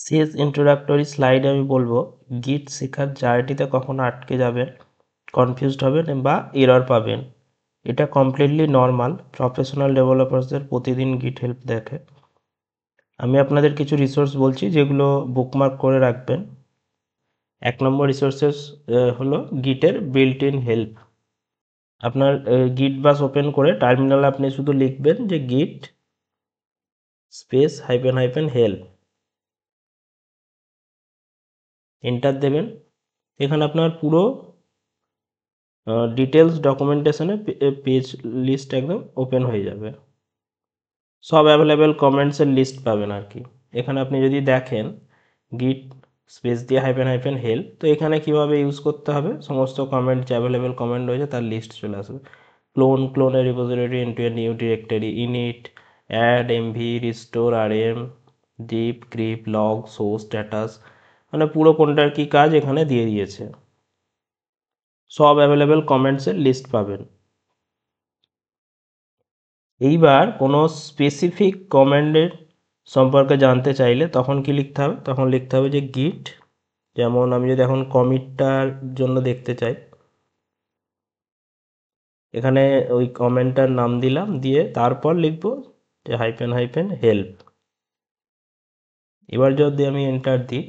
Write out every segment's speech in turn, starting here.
শেষ ইন্ট্রোডাক্টরি স্লাইডে আমি বলবো গিট শেখার জার্নিতে কখনো আটকে যাবেন, কনফিউজড হবেন বা এরর পাবেন। এটা কমপ্লিটলি নর্মাল। প্রফেশনাল ডেভেলপারসদের প্রতিদিন গিট হেল্প দেখে। আমি আপনাদের কিছু রিসোর্স বলছি যেগুলো বুকমার্ক করে রাখবেন। 1 নম্বর রিসোর্সেস হলো গিটের বিল্ট ইন হেল্প। আপনার গিট বাস ওপেন করে টার্মিনালে আপনি শুধু লিখবেন যে গিট space hyphen hyphen help, enter দেবেন। এখানে আপনার পুরো ডিটেলস ডকুমেন্টেশনে পেজ লিস্ট একদম ওপেন হয়ে যাবে। সব অ্যাভেলেবেল কমেন্টসের লিস্ট পাবেন আর কি। এখানে আপনি যদি দেখেন গিট স্পেস দিয়ে হাইফেন হাইফেন হেল্প, তো এখানে কিভাবে ইউজ করতে হবে সমস্ত কমেন্ট যে অ্যাভেলেবেল কমেন্ট রয়েছে তার লিস্ট চলে আসবে। ক্লোনের repository into a new directory, init, add, mv, restore, rm, diff, grep, log, source, status, মানে পুরো কোনটার কী কাজ এখানে দিয়ে দিয়েছে। সব অ্যাভেলেবেল কমেন্টসের লিস্ট পাবেন। এইবার কোনো স্পেসিফিক কমান্ডের সম্পর্কে জানতে চাইলে তখন কি লিখতে হবে? তখন লিখতে হবে যে গিট, যেমন আমি যদি এখন কমিটটার জন্য দেখতে চাই, এখানে ওই কমেন্টটার নাম দিলাম, দিয়ে তারপর লিখব যে হাইফেন হাইফেন হেল্প। এবার যদি আমি এন্টার দিই,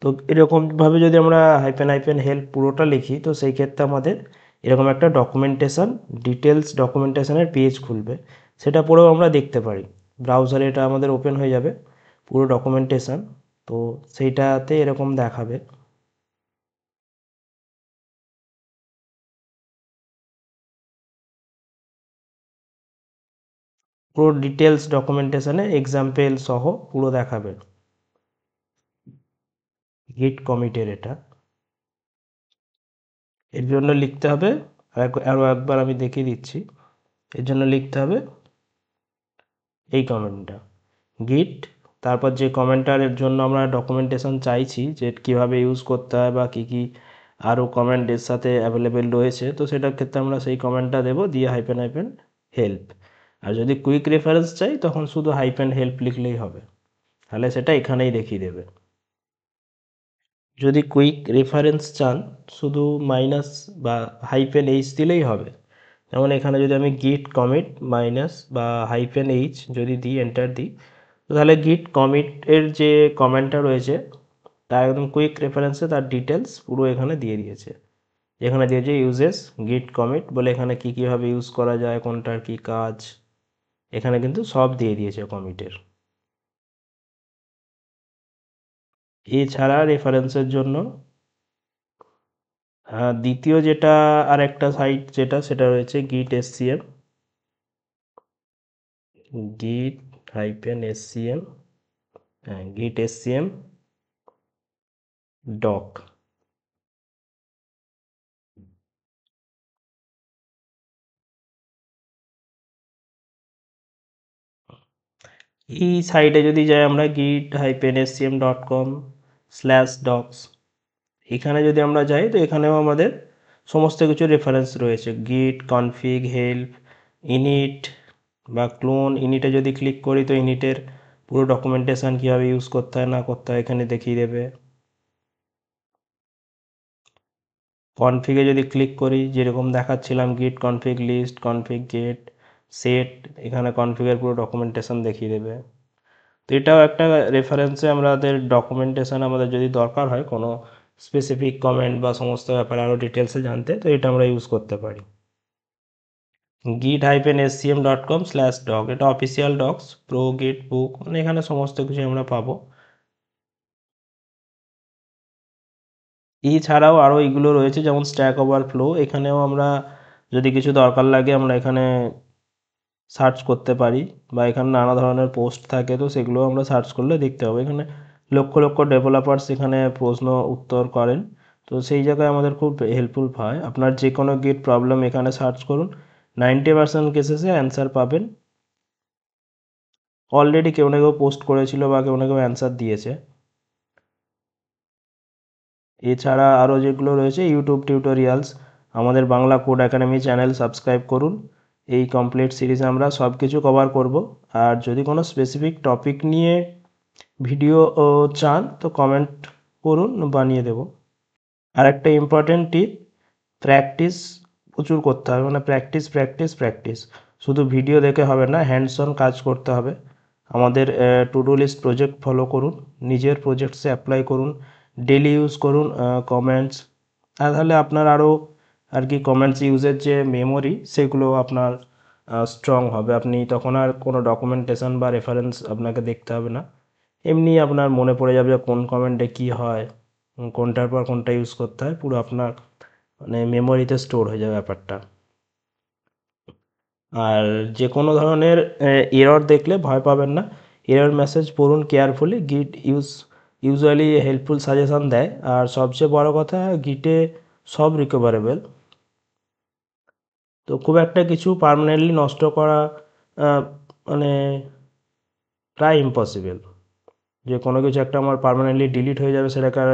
তো এরকমভাবে যদি আমরা হাইফেন হাইফেন হেল্প পুরোটা লিখি, তো সেই ক্ষেত্রে আমাদের এরকম একটা ডকুমেন্টেশন, ডিটেলস ডকুমেন্টেশনের পেজ খুলবে। সেটা পরেও আমরা দেখতে পারি। ব্রাউজারে এটা আমাদের ওপেন হয়ে যাবে পুরো ডকুমেন্টেশন। তো সেইটাতে এরকম দেখাবে। পুরো ডিটেলস ডকুমেন্টেশনে এক্সাম্পল সহ পুরো দেখাবে গিট কমিটের। এটা এর জন্য লিখতে হবে, আরও একবার আমি দেখিয়ে দিচ্ছি। এর জন্য লিখতে হবে এই কমেন্টটা গিট, তারপর যে কমেন্টারের জন্য আমরা ডকুমেন্টেশন চাইছি যে কীভাবে ইউজ করতে হয় বা কী কী আরও কমেন্ট এর সাথে অ্যাভেলেবেল রয়েছে, তো সেটার ক্ষেত্রে আমরা সেই কমেন্টটা দেবো, দিয়ে হাইফেন হাইফেন হেল্প। আর যদি কুইক রেফারেন্স চাই তখন শুধু হাইফেন হেল্প লিখলেই হবে, তাহলে সেটা এখানেই দেখিয়ে দেবে। যদি কুইক রেফারেন্স চান শুধু মাইনাস বা হাইফেন এইচ দিলেই হবে। যেমন এখানে যদি আমি গিট কমিট মাইনাস বা হাইফেন এইচ যদি দিই, এন্টার দিই, তো তাহলে গিট কমিটের যে কমেন্টটা রয়েছে তার একদম কুইক রেফারেন্সে তার ডিটেলস পুরো এখানে দিয়ে দিয়েছে। এখানে দিয়েছে ইউজেস গিট কমিট বলে, এখানে কী কীভাবে ইউজ করা যায়, কোনটার কী কাজ, এখানে কিন্তু সব দিয়ে দিয়েছে কমিটের। এছাড়া রেফারেন্সের জন্য দ্বিতীয় যেটা আর একটা সাইট যেটা সেটা রয়েছে গিট এসসিএম, গিট হাইফেন এসসিএম, হ্যাঁ গিট এসসিএম ডক। এই সাইটে যদি যাই আমরা গিট হাইফেন এসসিএম .com/docs, এখানে যদি আমরা যাই তো এখানেও আমাদের সমস্ত কিছু রেফারেন্স রয়েছে। গিট কনফিগ, হেল্প, ইনিট বা ক্লোন। ইনিটে যদি ক্লিক করি তো ইনিটের পুরো ডকুমেন্টেশন কীভাবে ইউজ করতে হয় না করতে হয় এখানে দেখিয়ে দেবে। কনফিগে যদি ক্লিক করি, যেরকম দেখাচ্ছিলাম git config list, config get set, এখানে কনফিগের পুরো ডকুমেন্টেশন দেখিয়ে দেবে। তো এটাও একটা রেফারেন্সে আমাদের ডকুমেন্টেশন আমাদের যদি দরকার হয় কোনো স্পেসিফিক কমেন্ট বা সমস্ত ব্যাপারে আরও ডিটেলসে জানতে, তো এটা আমরা ইউজ করতে পারি। git-scm.com/doc, এটা অফিসিয়াল ডক্স, প্রো গিট বুক, মানে এখানে সমস্ত কিছু আমরা পাবো। এছাড়াও আরও এইগুলো রয়েছে যেমন স্ট্যাক ওভারফ্লো, এখানেও আমরা যদি কিছু দরকার লাগে আমরা এখানে সার্চ করতে পারি, বা এখানে নানা ধরনের পোস্ট থাকে তো সেগুলো আমরা সার্চ করলে দেখতে পাবো। এখানে লক্ষ লক্ষ ডেভেলপার্স এখানে প্রশ্ন উত্তর করেন, তো সেই জায়গায় আমাদের খুব হেল্পফুল হয়। আপনার যে কোনো গিট প্রবলেম এখানে সার্চ করুন, 90% কেসেসে অ্যান্সার পাবেন। অলরেডি কেউ না কেউ পোস্ট করেছিল বা কেউ না কেউ অ্যান্সার দিয়েছে। এছাড়া আরও যেগুলো রয়েছে ইউটিউব টিউটোরিয়ালস, আমাদের Bangla code academy channel subscribe করুন। এই কমপ্লিট সিরিজে আমরা সব কিছু কভার করব। আর যদি কোনো স্পেসিফিক টপিক নিয়ে ভিডিও চান তো কমেন্ট করুন, বানিয়ে দেব। আর একটা ইম্পর্টেন্ট টিপ, প্র্যাকটিস প্রচুর করতে হবে, মানে প্র্যাকটিস প্র্যাকটিস প্র্যাকটিস। শুধু ভিডিও দেখে হবে না, হ্যান্ডস অন কাজ করতে হবে। আমাদের to do list project follow করুন, নিজের প্রজেক্টসে অ্যাপ্লাই করুন, ডেলি ইউজ করুন কমেন্টস। তাহলে আপনার আরও আর কি কমেন্টস ইউজের যে মেমোরি সেগুলো আপনার স্ট্রং হবে। আপনি তখন আর কোনো ডকুমেন্টেশন বা রেফারেন্স আপনাকে দেখতে হবে না, এমনি আপনার মনে পড়ে যাবে কোন কমেন্টে কী হয়, কোনটার পর কোনটা ইউজ করতে হয়, পুরো আপনার মানে মেমোরিতে স্টোর হয়ে যাবে ব্যাপারটা। আর যে কোনো ধরনের এরর দেখলে ভয় পাবেন না, এরর মেসেজ পড়ুন কেয়ারফুলি। গিট ইউজুয়ালি হেল্পফুল সাজেশন দেয়। আর সবচেয়ে বড় কথা, গিটে সব রিকভারেবল, তো খুব একটা কিছু পার্মানেন্টলি নষ্ট করা মানে প্রায় ইম্পসিবল। যে কোনো কিছু একটা আমার পার্মানেন্টলি ডিলিট হয়ে যাবে, সেটাকে আর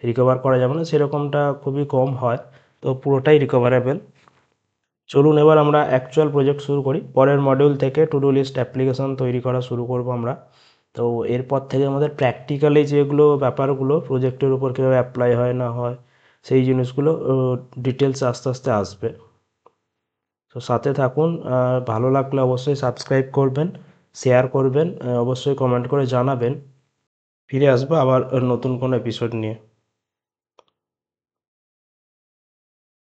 রিকভার করা যাবে না, সেরকমটা খুবই কম হয়, তো পুরোটাই রিকভারেবল। চলুন এবার আমরা অ্যাকচুয়াল প্রজেক্ট শুরু করি। পরের মডিউল থেকে টু ডু লিস্ট অ্যাপ্লিকেশন তৈরি করা শুরু করব আমরা। তো এরপর থেকে আমাদের প্র্যাকটিক্যালি যেগুলো ব্যাপারগুলো প্রজেক্টের উপর কীভাবে অ্যাপ্লাই হয় না হয়, সেই জিনিসগুলো ডিটেলস আস্তে আস্তে আসবে। তো সাথে থাকুন। ভালো লাগলে অবশ্যই সাবস্ক্রাইব করবেন, শেয়ার করবেন, অবশ্যই কমেন্ট করে জানাবেন। ফিরে আসবো আবার নতুন কোনো এপিসোড নিয়ে।